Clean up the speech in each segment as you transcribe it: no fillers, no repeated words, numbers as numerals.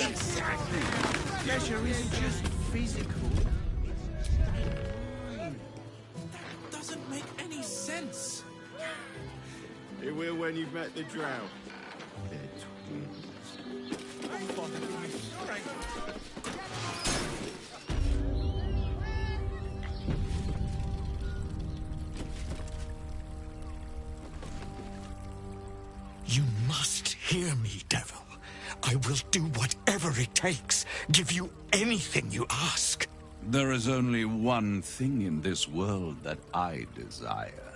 Exactly. Pleasure is just physical. That doesn't make any sense. It will when you've met the drow. They're twins. You must hear me, devil. I will do whatever it takes. Give you anything you ask. There is only one thing in this world that I desire.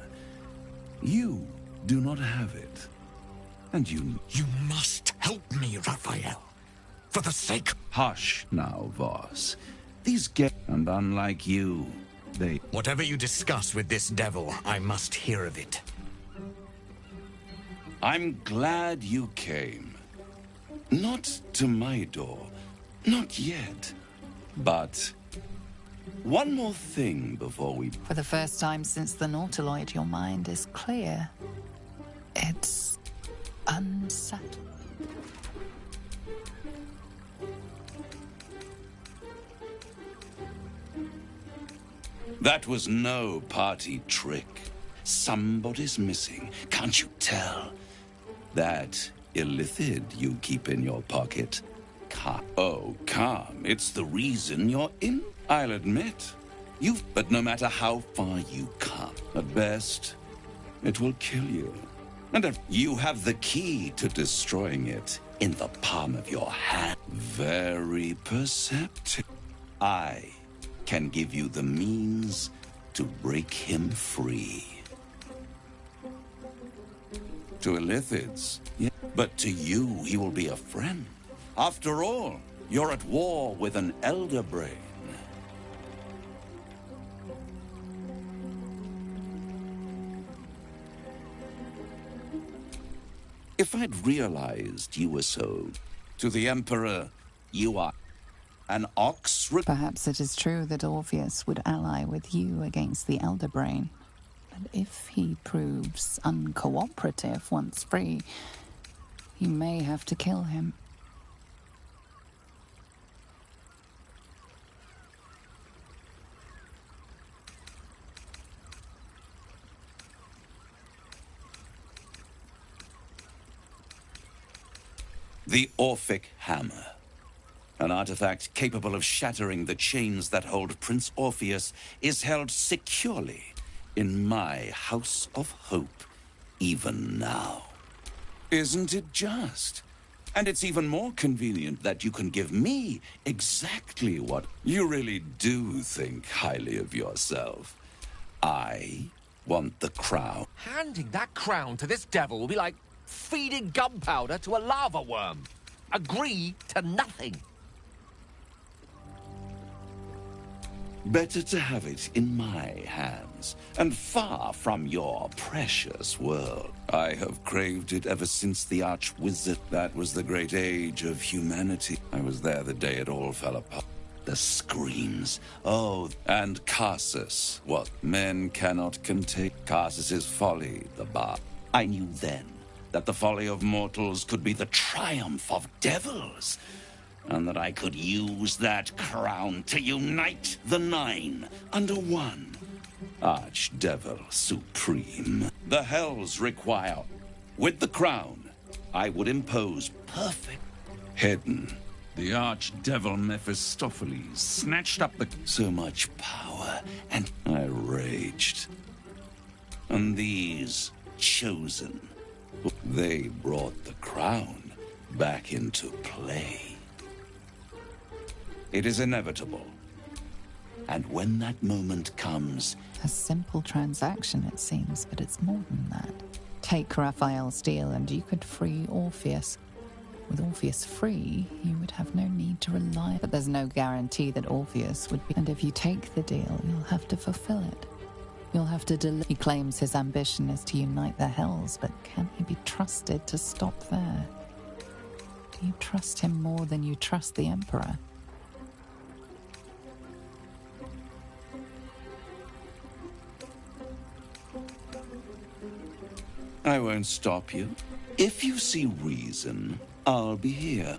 You do not have it. And you must help me, Raphael. For the sake... Hush now, Voss. These and unlike you, they... Whatever you discuss with this devil, I must hear of it. I'm glad you came. Not to my door. Not yet. But... one more thing before we... For the first time since the Nautiloid, your mind is clear. It's... unsettled. That was no party trick. Somebody's missing. Can't you tell? That illithid you keep in your pocket. Calm. It's the reason you're in. I'll admit. But no matter how far you come, at best, it will kill you. And if you have the key to destroying it in the palm of your hand, very perceptive. I can give you the means to break him free. To illithids, yeah. But to you, he will be a friend. After all, you're at war with an elder brain. If I'd realized you were so... To the Emperor, you are an ox... Perhaps it is true that Orpheus would ally with you against the Elder Brain. But if he proves uncooperative once free, you may have to kill him. The Orphic Hammer. An artifact capable of shattering the chains that hold Prince Orpheus is held securely in my House of Hope, even now. Isn't it just? And it's even more convenient that you can give me exactly what... You really do think highly of yourself. I want the crown. Handing that crown to this devil will be like feeding gunpowder to a lava worm. Agree to nothing. Better to have it in my hands, and far from your precious world. I have craved it ever since the Archwizard. That was the great age of humanity. I was there the day it all fell apart. The screams. Oh, and Carsus. What men cannot contain. Carsus's folly, the bar. I knew then that the folly of mortals could be the triumph of devils. And that I could use that crown to unite the Nine under one. Archdevil Supreme. The hells require. With the crown, I would impose perfect. Hidden. The Archdevil Mephistopheles snatched up the... So much power, and I raged. And these chosen, they brought the crown back into play. It is inevitable. And when that moment comes... A simple transaction, it seems, but it's more than that. Take Raphael's deal and you could free Orpheus. With Orpheus free, you would have no need to rely... But there's no guarantee that Orpheus would be... And if you take the deal, you'll have to fulfill it. You'll have to deliver... He claims his ambition is to unite the hells, but can he be trusted to stop there? Do you trust him more than you trust the Emperor? I won't stop you. If you see reason, I'll be here.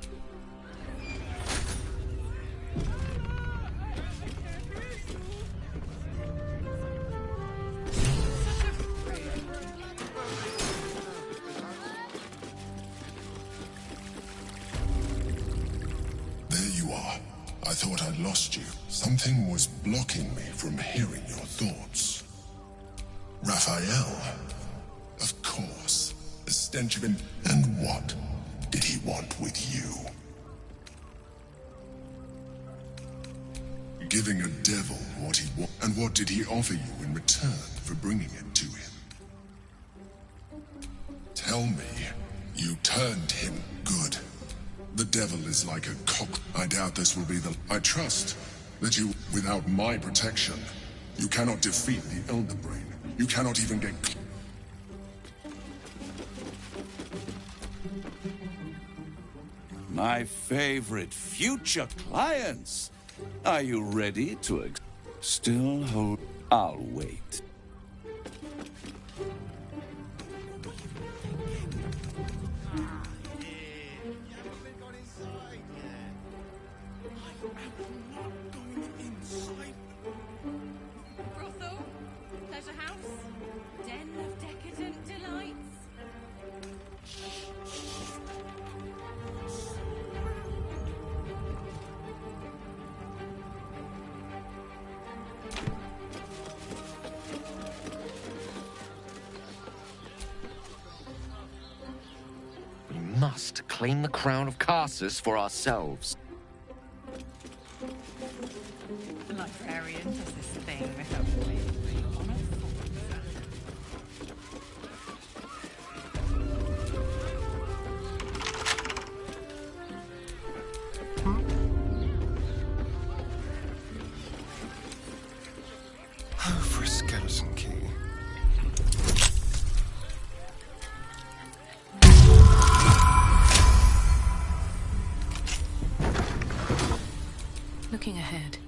thought I'd lost you. Something was blocking me from hearing your thoughts. Raphael. Of course. The stench of him. And what did he want with you? Giving a devil what he wants. And what did he offer you in return for bringing it to him? Tell me, you turned him good. The devil is like a cock. I doubt this will be the... I trust that you, without my protection, you cannot defeat the Elder Brain. You cannot even get... My favorite future clients. Are you ready to still hold? I'll wait. Brothel, pleasure house, den of decadent delights. We must claim the crown of Carsus for ourselves. The librarian does this thing with her boys. For a skeleton key. Looking ahead.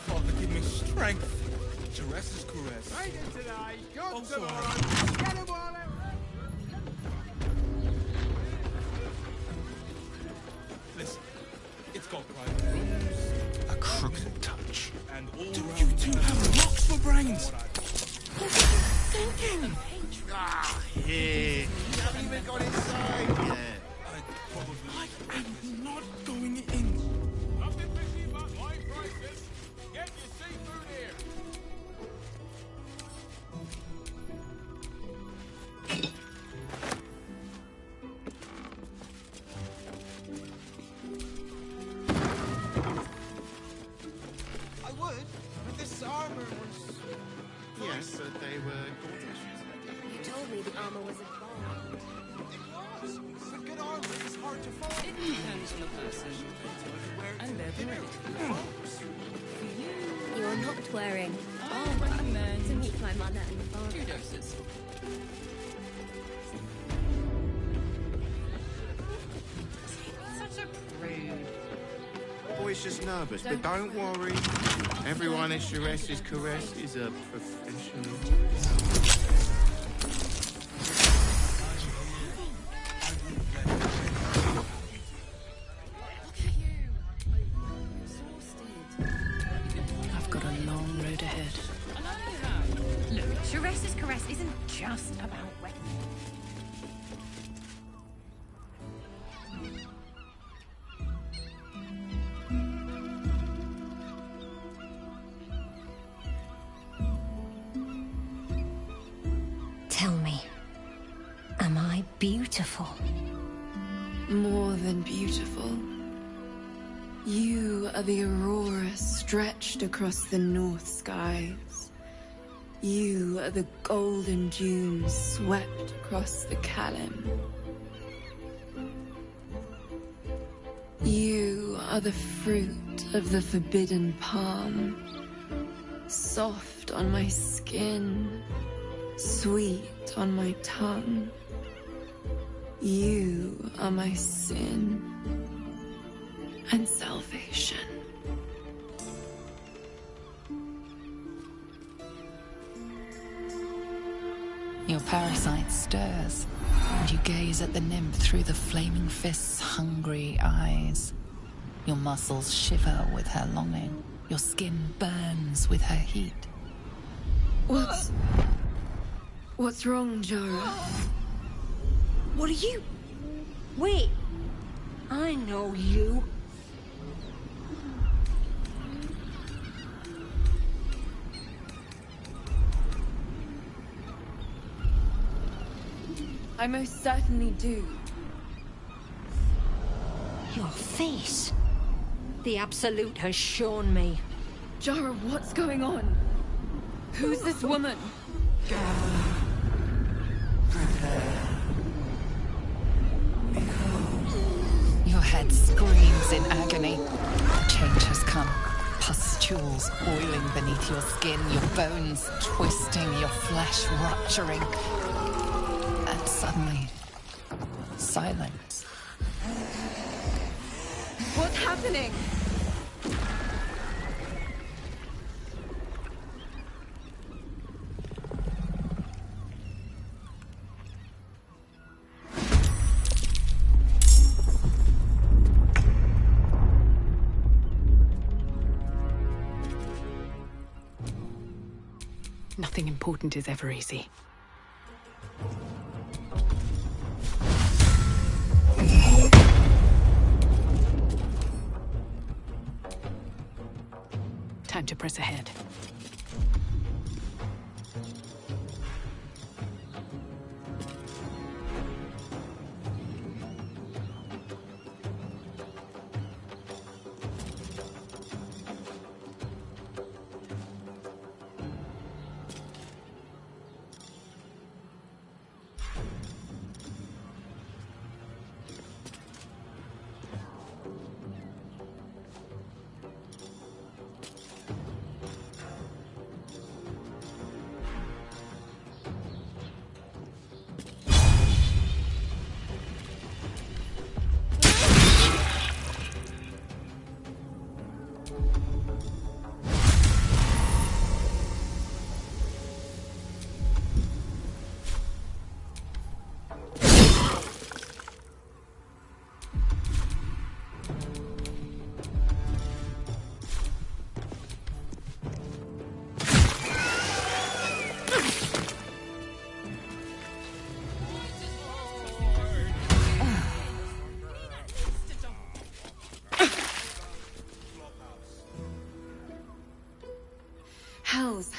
Father, give me strength. Caress is caress. Right in today. Go tomorrow. Get him all out. Listen, it's got private rooms, a crooked touch, and all. Do you two have rocks for brains? Ah, here. You haven't even got inside yet. I am not going in. Nothing fishy about wine prices. Get your seafood here. I would, but this armor was... Yes, but they were gorgeous. You told me the armor was a bomb. It was. But good armor is hard to find. It depends on the person and their breed. You're not wearing I armor to recommend meet my mother and father. 2 doses. Such a prude. Boy's just nervous, but don't worry. Everyone at Charess's Caress is a professional. I've got a long road ahead. Look, Charess's Caress isn't just about weapons. Tell me, am I beautiful? More than beautiful. You are the aurora stretched across the north skies. You are the golden dunes swept across the Kalim. You are the fruit of the forbidden palm, soft on my skin, sweet on my tongue. You are my sin and salvation. parasite stirs, and you gaze at the nymph through the flaming fist's hungry eyes. Your muscles shiver with her longing. Your skin burns with her heat. What's wrong, Jara? What are you? Wait. I know you. I most certainly do. Your face. The Absolute has shown me. Jara, what's going on? Who's this woman? Your head screams in agony. Change has come. Pustules boiling beneath your skin, your bones twisting, your flesh rupturing. And suddenly, silence. What's happening? Nothing important is ever easy. Time to press ahead. Hells.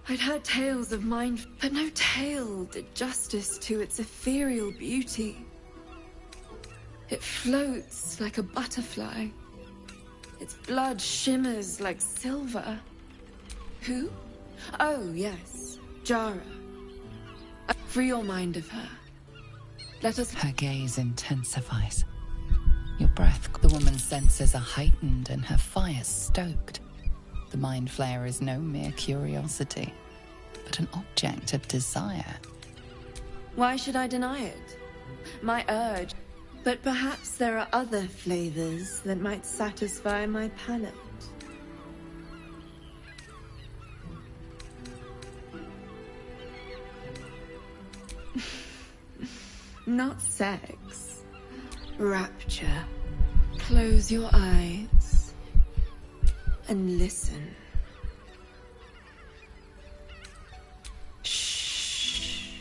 I'd heard tales of mind, but no tale did justice to its ethereal beauty. It floats like a butterfly. Its blood shimmers like silver. Who? Oh, yes. Jara. Free your mind of her. Let us... Her gaze intensifies. Your breath, the woman's senses are heightened and her fire stoked. The mind flare is no mere curiosity, but an object of desire. Why should I deny it? My urge. But perhaps there are other flavors that might satisfy my palate. Not sex. Rapture. Close your eyes and listen. Shh.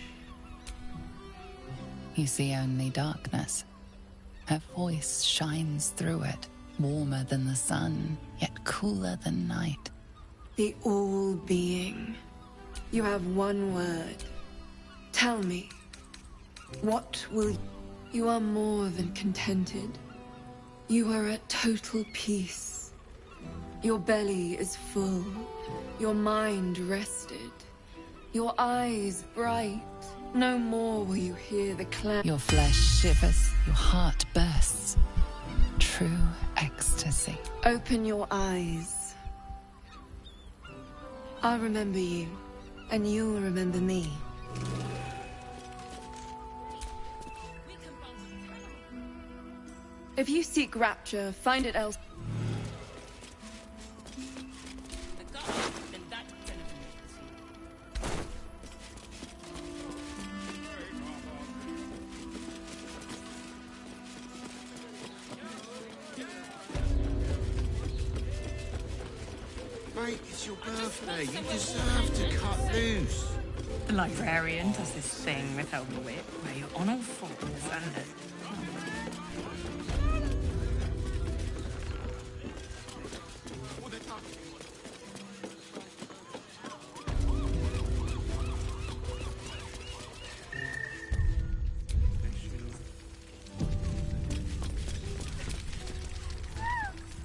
You see only darkness. Her voice shines through it, warmer than the sun, yet cooler than night. The all-being. You have one word. Tell me, what will... You are more than contented. You are at total peace. Your belly is full. Your mind rested. Your eyes bright. No more will you hear the clang. Your flesh shivers, your heart bursts. True ecstasy. Open your eyes. I'll remember you, and you'll remember me. If you seek rapture, find it elsewhere. Mate, it's your birthday. You deserve to cut loose. The librarian does this thing with her whip where you're on all fours and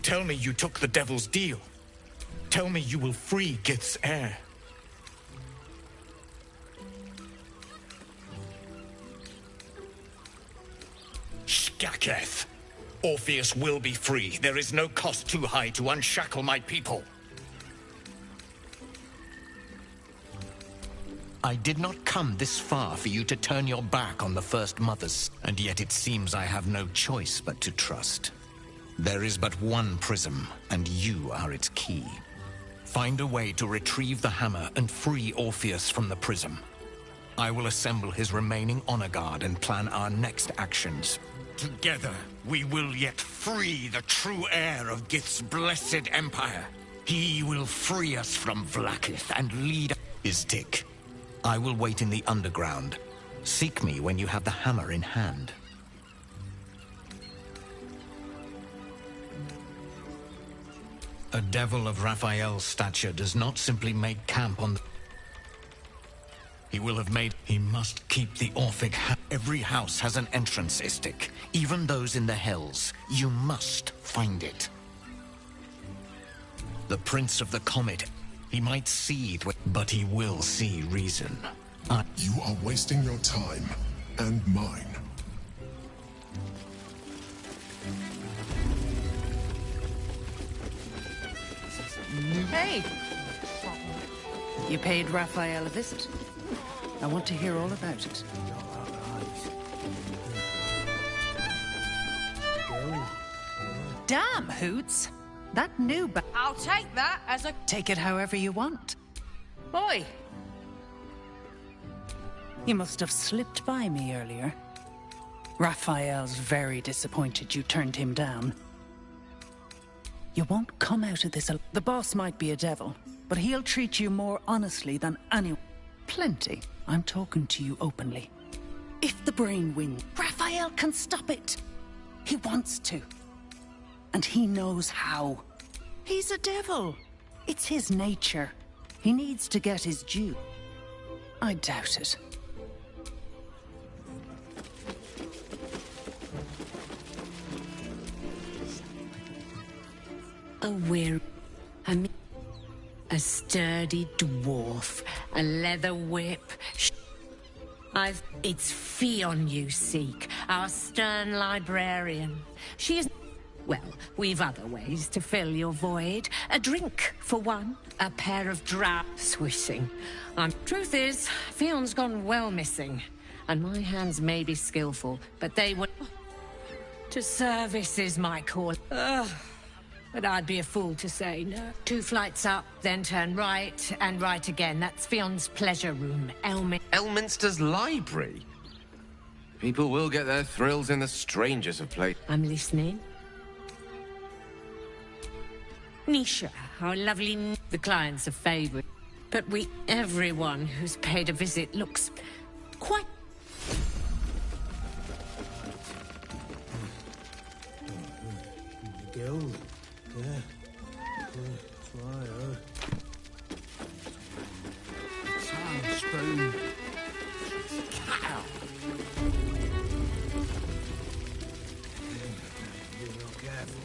Tell me you took the devil's deal. Tell me you will free Gith's heir. Skaketh. Orpheus will be free. There is no cost too high to unshackle my people. I did not come this far for you to turn your back on the First Mothers, and yet it seems I have no choice but to trust. There is but one prism, and you are its key. Find a way to retrieve the hammer and free Orpheus from the prism. I will assemble his remaining honor guard and plan our next actions. Together, we will yet free the true heir of Gith's blessed empire. He will free us from Vlaakith and lead Istik. I will wait in the underground. Seek me when you have the hammer in hand. A devil of Raphael's stature does not simply make camp on the... He will have made... He must keep the Orphic... Every house has an entrance, Istik. Even those in the Hells. You must find it. The Prince of the Comet. He might seethe, but he will see reason. You are wasting your time, and mine. Hey! You paid Raphael a visit. I want to hear all about it. Damn, Hoots! That new I'll take that as a... Take it however you want. Boy! You must have slipped by me earlier. Raphael's very disappointed you turned him down. You won't come out of this The boss might be a devil, but he'll treat you more honestly than anyone. Plenty. I'm talking to you openly. If the brain wins, Raphael can stop it. He wants to. And he knows how. He's a devil. It's his nature. He needs to get his due. I doubt it. A sturdy dwarf, a leather whip. It's Fionn you seek, our stern librarian. She is... Well, we've other ways to fill your void. A drink, for one. A pair of swishing. Truth is, Fionn's gone well missing. And my hands may be skillful, but they would... To service is my call. Ugh. But I'd be a fool to say no. 2 flights up, then turn right, and right again. That's Fionn's pleasure room, Elminster's library? People will get their thrills in the strangest of places. I'm listening. Nisha, our lovely... The clients are favoured. But everyone who's paid a visit looks quite... Spoon. Cow. Be real careful.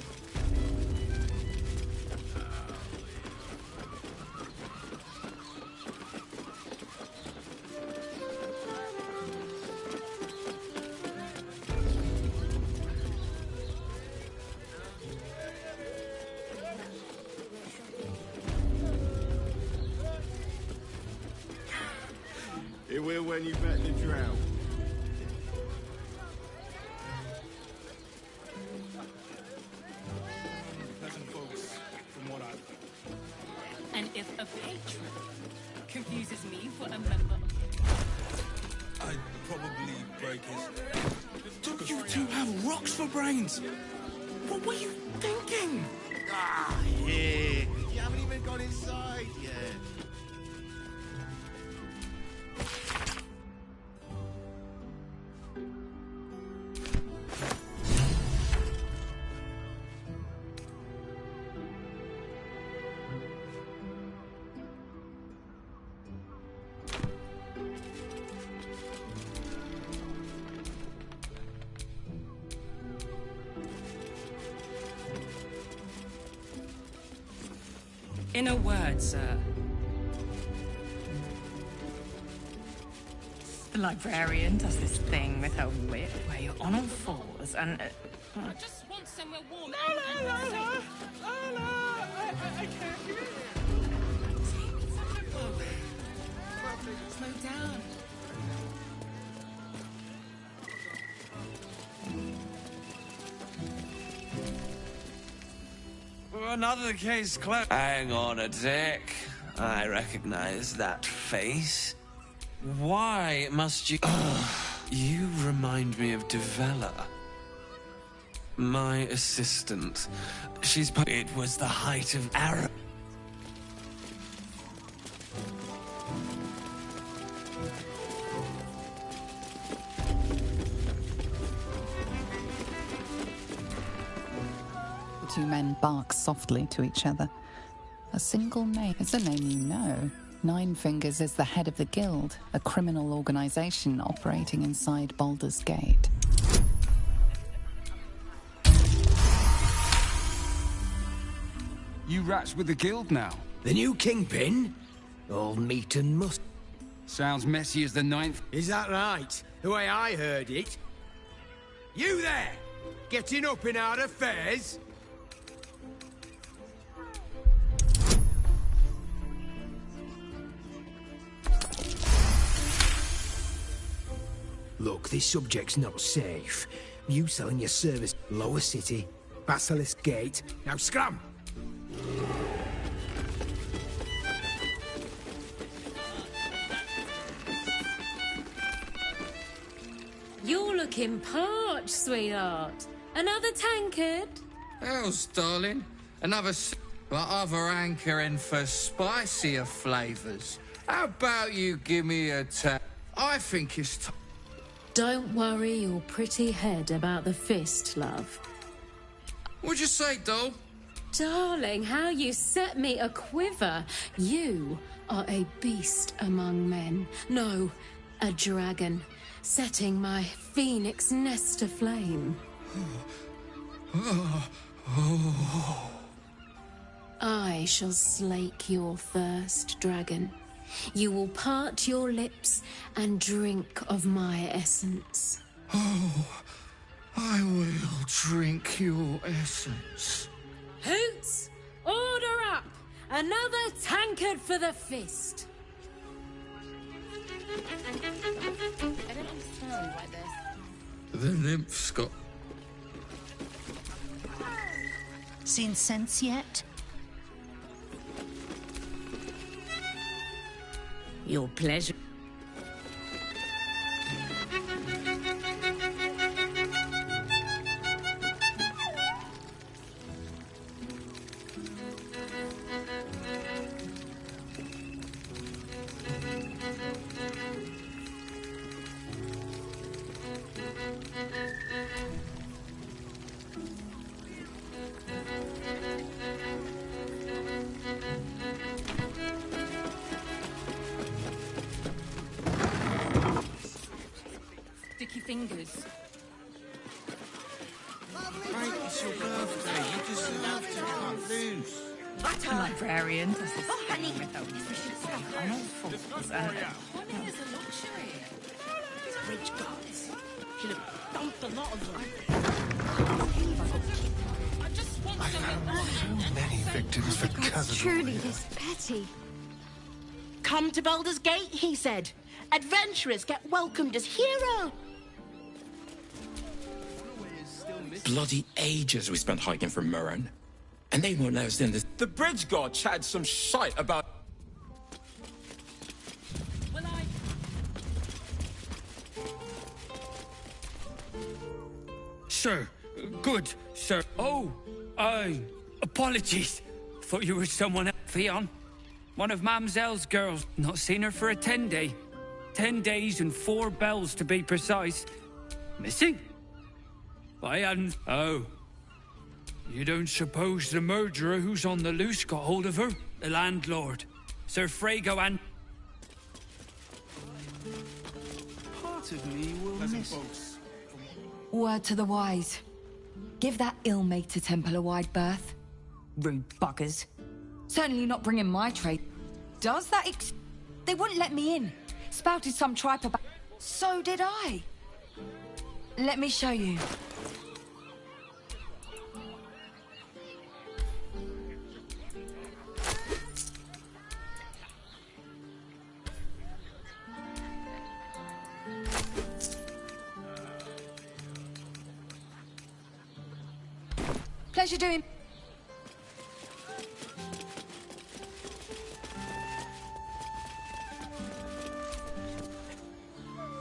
It will when you met the drow. Peasant folks, from what I've... And if a patron confuses me for a member of... I'd probably break his... Don't you two have rocks for brains? What were you thinking? Ah, yeah. You haven't even got on inside, yeah. In a word, sir. The librarian does this thing with her whip where you're on all fours and... I just want somewhere warm. I can't hear you. Slow down. Another case closed. Hang on a tick. I recognize that face. Why must you... You remind me of Devella. My assistant. It was the height of arrow. The two men bark softly to each other. A single name is a name you know. Nine Fingers is the head of the guild, a criminal organization operating inside Baldur's Gate. You rats with the guild now? The new kingpin? All meat and must. Sounds messy as the ninth. Is that right? The way I heard it? You there! Getting up in our affairs? Look, this subject's not safe. You selling your service, Lower City, Basilisk Gate. Now scram! You're looking parched, sweetheart. Another tankard? Hells, darling. Another but other anchoring for spicier flavours. How about you give me a I think it's time. Don't worry your pretty head about the fist, love. What'd you say, doll? Darling, how you set me a quiver. You are a beast among men. No, a dragon, setting my phoenix nest aflame. I shall slake your thirst, dragon. You will part your lips and drink of my essence. Oh, I will drink your essence. Hoots! Order up! Another tankard for the fist! I don't understand why this. The nymph's got... Seen sense yet? Your pleasure. Sticky fingers. Mate, it's your birthday. You deserve to cut loose. The librarian does this thing with her whip on all fours and... Honey is a luxury. Rich gods. Should have dumped a lot of them. I just want So many victims for cousin. Truly this petty. Come to Baldur's Gate, he said. Adventurers get welcomed as heroes. Bloody ages we spent hiking from Murren. And they won't let us in this. The bridge god chatted some shite about. Will I? Sir, good, sir. Oh, apologies. Thought you were someone else, Theon. One of Mamselle's girls. Not seen her for a 10-day. 10 days and 4 bells to be precise. Missing? I hadn't... Oh. You don't suppose the murderer who's on the loose got hold of her? The landlord. Sir Frago and... Part of me will miss... Word to the wise. Give that ill-mated temple a wide berth. Rude buggers. Certainly not bringing my trade. Does that They wouldn't let me in. Spouted some tripe about... So did I. Let me show you. Pleasure doing...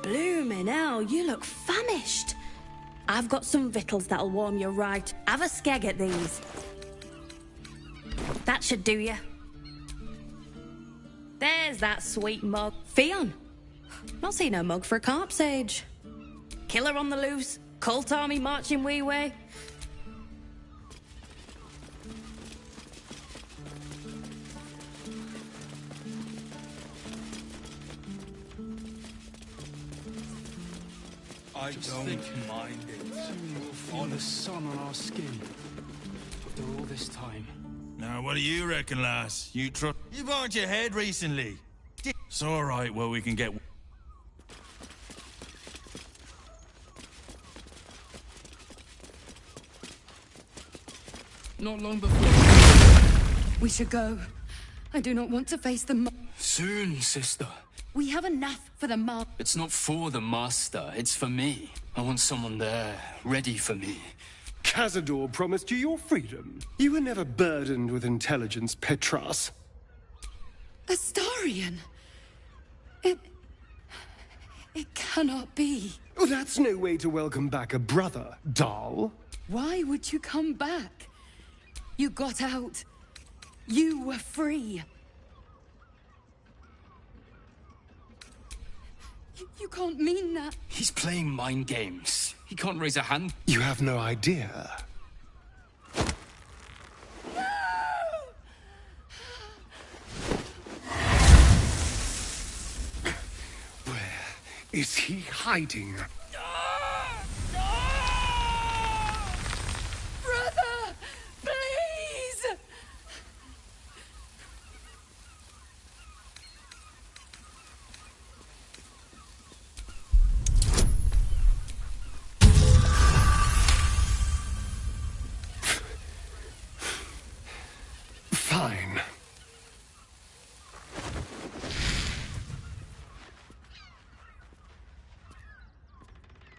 Bloomin' hell, you look famished. I've got some victuals that'll warm you right. Have a skeg at these. That should do you. There's that sweet mug. Theon. Not seen a mug for Carp's age. Killer on the loose. Cult army marching wee way. I don't mind it. Feel the sun on our skin. After all this time. Now, what do you reckon, lass? You've burnt your head recently. It's all right. Well, we can get... Not long before... We should go. I do not want to face the... Soon, sister. We have enough for the mob. It's not for the master, it's for me. I want someone there, ready for me. Cazador promised you your freedom. You were never burdened with intelligence, Petras. Astarion? It cannot be. Oh, that's no way to welcome back a brother, doll. Why would you come back? You got out. You were free. You can't mean that. He's playing mind games. He can't raise a hand. You have no idea. No! Where is he hiding? Brother! Please! Fine.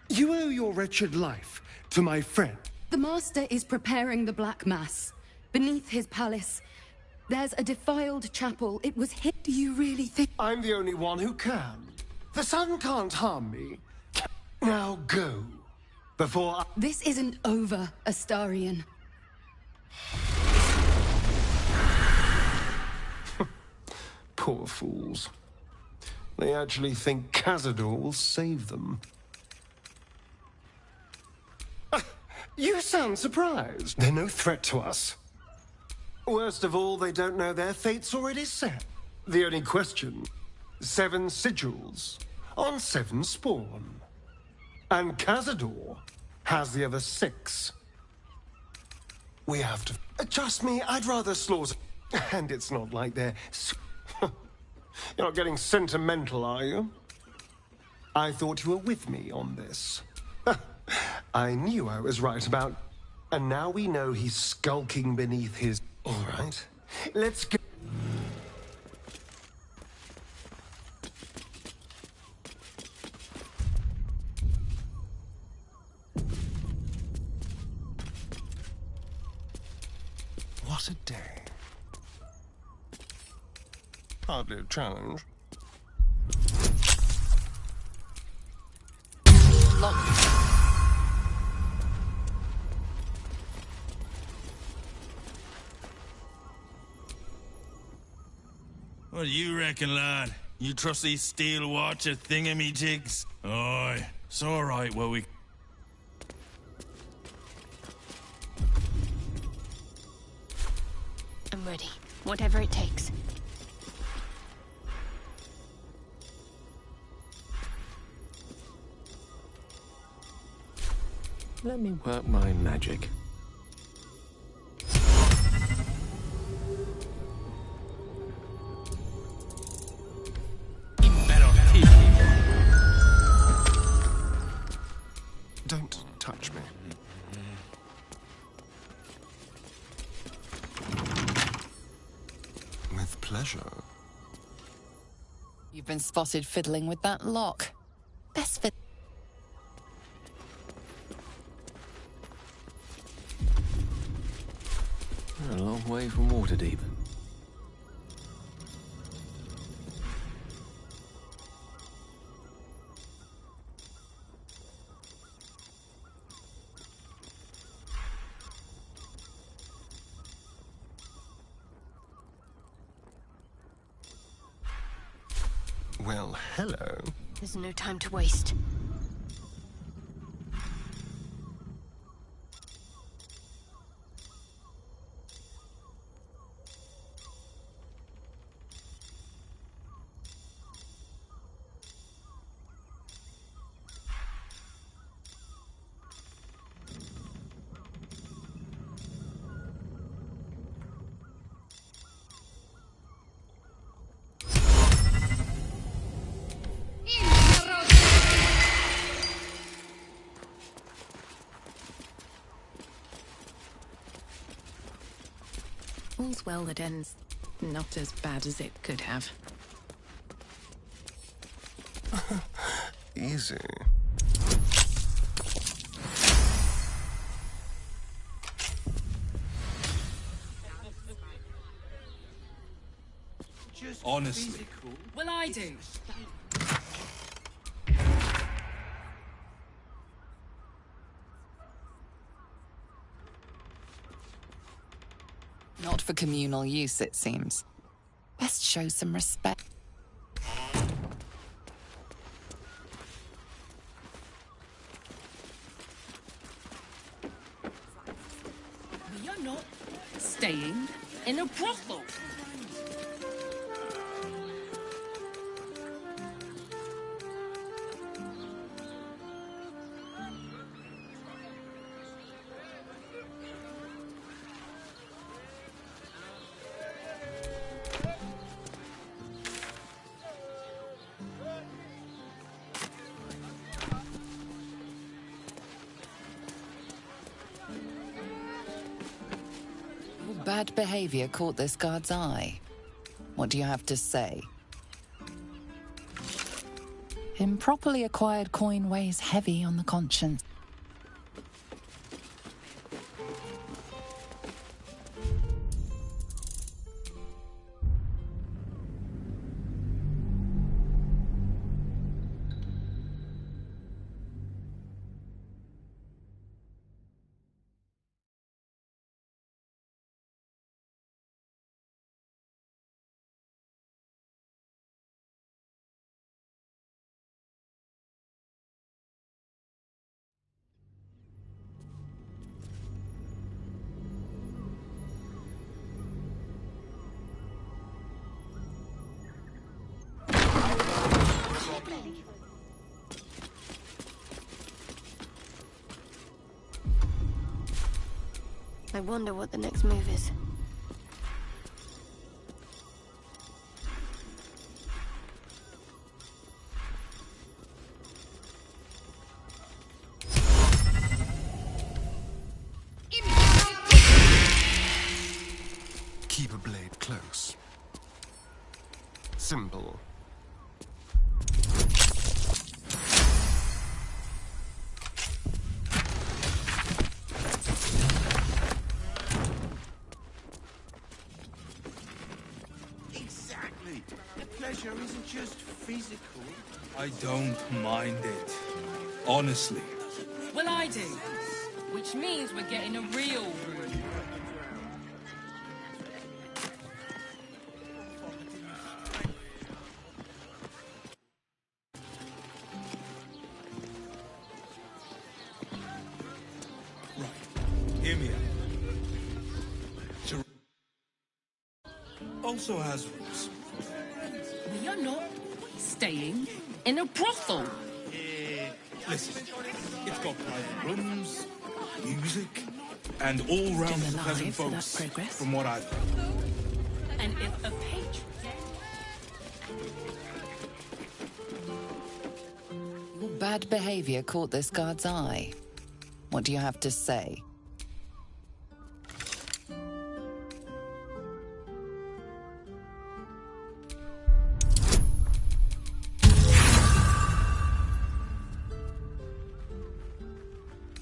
You owe your wretched life to my friend. The Master is preparing the Black Mass. Beneath his palace, there's a defiled chapel. It was hid. Do you really think... I'm the only one who can. The sun can't harm me. Now go. Before I... This isn't over, Astarion. Poor fools. They actually think Cazador will save them. You sound surprised. They're no threat to us. Worst of all, they don't know their fate's already set. The only question, 7 sigils on 7 spawn. And Cazador has the other 6. We have to... Trust me, I'd rather slaughter... And it's not like they're... You're not getting sentimental, are you? I thought you were with me on this. I knew I was right about... And now we know he's skulking beneath his... All right, let's go... What a day. Hardly a challenge. What do you reckon, lad? You trust these steel watcher thingamy-jigs? Aye, it's all right, well, we... I'm ready. Whatever it takes. Let me work my magic. Don't touch me. With pleasure. You've been spotted fiddling with that lock. Best fit. A long way from Waterdeep. Well, hello. There's no time to waste. All's well that ends not as bad as it could have. Easy. Honestly. Well, I do. Not for communal use, it seems. Best show some respect. We are not staying in a brothel. Bad behavior caught this guard's eye. What do you have to say? Improperly acquired coin weighs heavy on the conscience. I wonder what the next move is. Keep a blade close. Simple. Exactly. The pleasure isn't just physical. I don't mind it. Honestly. Well, I do. Which means we're getting a real room. also has rooms. We are not staying in a brothel. Listen, it's got private rooms, music, and all-round Still alive pleasant for that folks, progress? from what I've heard. And if a page... Your bad behavior caught this guard's eye. What do you have to say?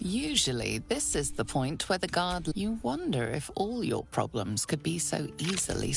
Usually, this is the point where the guard... You wonder if all your problems could be so easily...